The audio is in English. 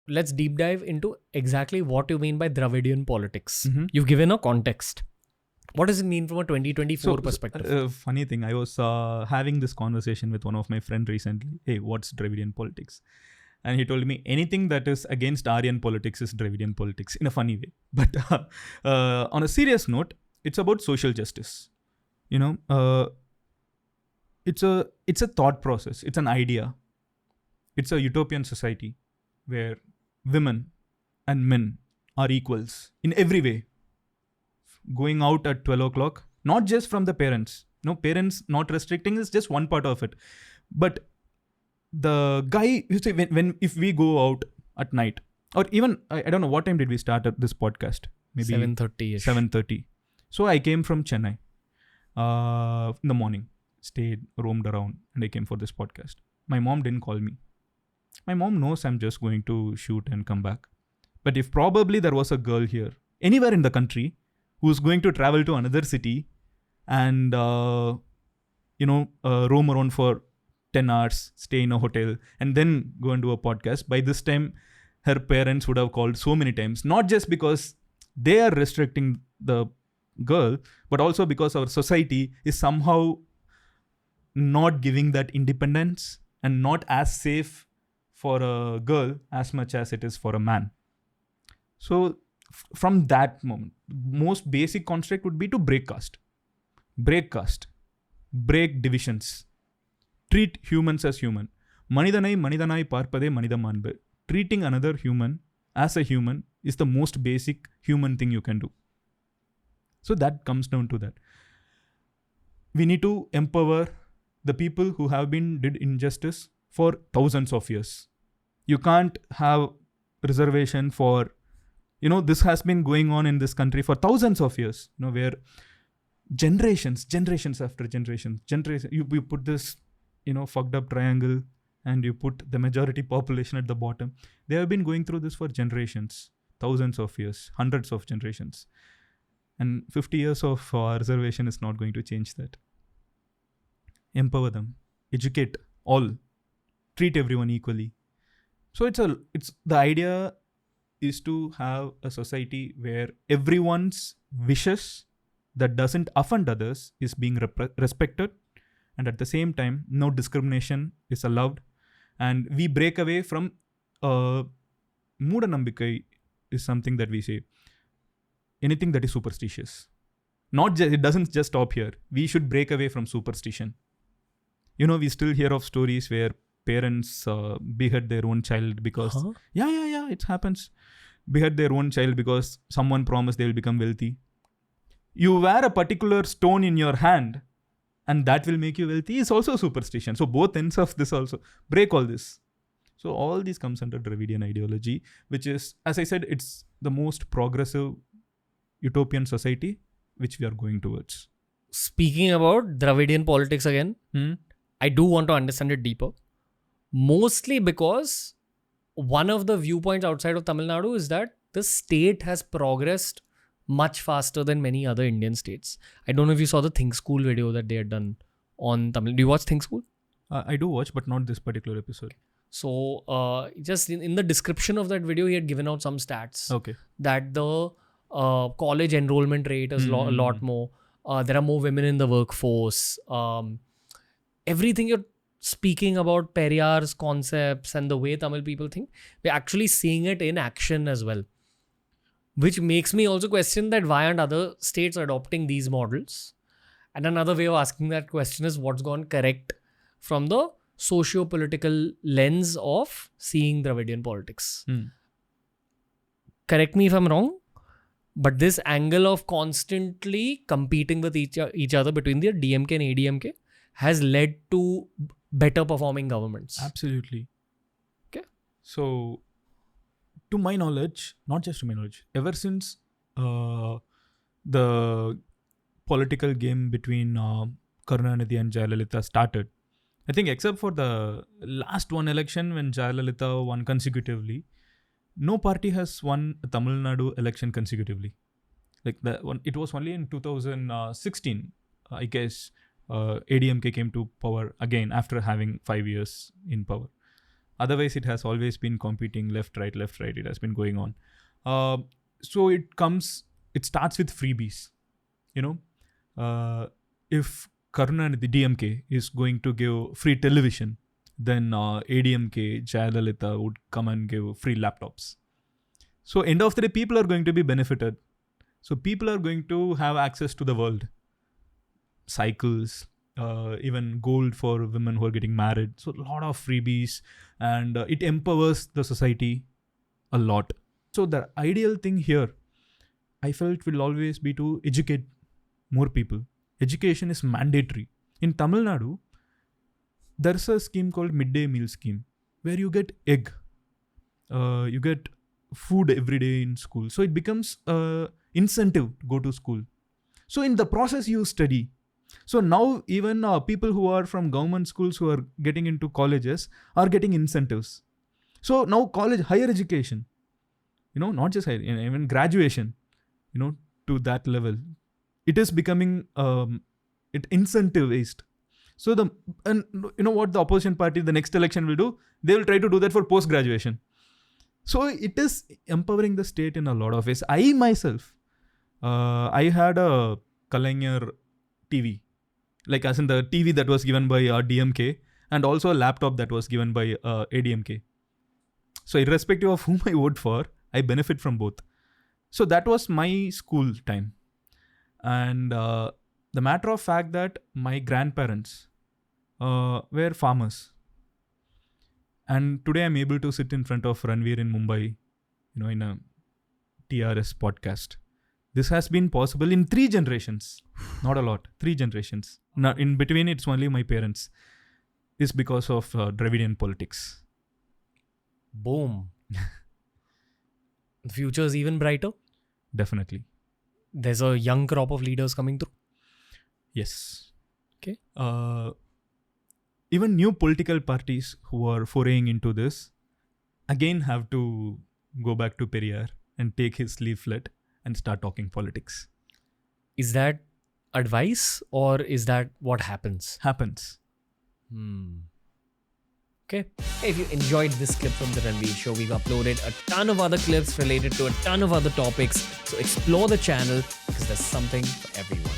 let's deep dive into exactly what you mean by Dravidian politics. Mm-hmm. You've given a context. What does it mean from a 2024 perspective? Funny thing, I was having this conversation with one of my friends recently. Hey, what's Dravidian politics? And he told me anything that is against Aryan politics is Dravidian politics in a funny way. But on a serious note, it's about social justice. You know, it's a thought process. It's an idea. It's a utopian society where women and men are equals in every way. Going out at 12 o'clock, not just from the parents. No, parents not restricting is just one part of it. But the guy, you say, if we go out at night, or even, I don't know, what time did we start at this podcast? Maybe 7:30-ish. 7:30. So I came from Chennai in the morning, stayed, roamed around, and I came for this podcast. My mom didn't call me. My mom knows I'm just going to shoot and come back. But if probably there was a girl here, anywhere in the country, who's going to travel to another city and, roam around for 10 hours, stay in a hotel, and then go and do a podcast, by this time, her parents would have called so many times. Not just because they are restricting the girl, but also because our society is somehow not giving that independence and not as safe for a girl as much as it is for a man. So from that moment, most basic construct would be to break caste, break divisions, treat humans as human. Manidanai parpade manidam anbu. Treating another human as a human is the most basic human thing you can do. So that comes down to that. We need to empower the people who have been did injustice for thousands of years. You can't have reservation for, this has been going on in this country for thousands of years, where generations after generations, you put this, fucked up triangle and you put the majority population at the bottom. They have been going through this for generations, thousands of years, hundreds of generations. And 50 years of reservation is not going to change that. Empower them, educate all, treat everyone equally. So it's the idea is to have a society where everyone's wishes that doesn't offend others is being respected, and at the same time, no discrimination is allowed, and we break away from moodanambikai is something that we say. Anything that is superstitious. It doesn't just stop here. We should break away from superstition. We still hear of stories where parents behead their own child because... Huh? Yeah, it happens. Behead their own child because someone promised they will become wealthy. You wear a particular stone in your hand and that will make you wealthy is also superstition. So both ends of this also. Break all this. So all this comes under Dravidian ideology, which is, as I said, it's the most progressive utopian society which we are going towards. Speaking about Dravidian politics again, I do want to understand it deeper. Mostly because one of the viewpoints outside of Tamil Nadu is that the state has progressed much faster than many other Indian states. I don't know if you saw the Think School video that they had done on Tamil. Do you watch Think School? I do watch, but not this particular episode. So just in the description of that video, he had given out some stats. Okay. That the college enrollment rate is a lot more. There are more women in the workforce. Everything you're speaking about, Periyar's concepts and the way Tamil people think, we're actually seeing it in action as well. Which makes me also question that why aren't other states adopting these models? And another way of asking that question is what's gone correct from the socio-political lens of seeing Dravidian politics. Correct me if I'm wrong, but this angle of constantly competing with each other between the DMK and ADMK has led to better performing governments. Absolutely. Okay. So, to my knowledge, not just to my knowledge, ever since the political game between Karunanidhi and Jayalalitha started, I think except for the last one election when Jayalalitha won consecutively, no party has won a Tamil Nadu election consecutively. Like it was only in 2016, I guess, ADMK came to power again after having 5 years in power. Otherwise, it has always been competing left, right. It has been going on. So it starts with freebies. If Karuna, the DMK, is going to give free television, then ADMK, Jayalalitha would come and give free laptops. So end of the day, people are going to be benefited. So people are going to have access to the world. Cycles, even gold for women who are getting married. So a lot of freebies, and it empowers the society a lot. So the ideal thing here, I felt, will always be to educate more people. Education is mandatory. In Tamil Nadu, there's a scheme called midday meal scheme where you get egg. You get food every day in school. So it becomes incentive to go to school. So in the process, you study. So now even people who are from government schools who are getting into colleges are getting incentives. So now higher education, not just higher, even graduation, to that level, it is becoming incentivized. So what the opposition party, the next election will do, they will try to do that for post-graduation. So it is empowering the state in a lot of ways. I myself, I had a Kalaignar TV, like as in the TV that was given by DMK, and also a laptop that was given by ADMK. So irrespective of whom I vote for, I benefit from both. So that was my school time. And the matter of fact that my grandparents were farmers. And today I'm able to sit in front of Ranveer in Mumbai, in a TRS podcast. This has been possible in 3 generations. Not a lot. 3 generations. Now, in between, it's only my parents. It's because of Dravidian politics. Boom. The future is even brighter. Definitely. There's a young crop of leaders coming through. Yes. Okay. Even new political parties who are foraying into this, again have to go back to Periyar and take his leaflet and start talking politics. Is that advice or is that what happens? Happens. Okay. If you enjoyed this clip from the Ranveer Show, we've uploaded a ton of other clips related to a ton of other topics. So explore the channel because there's something for everyone.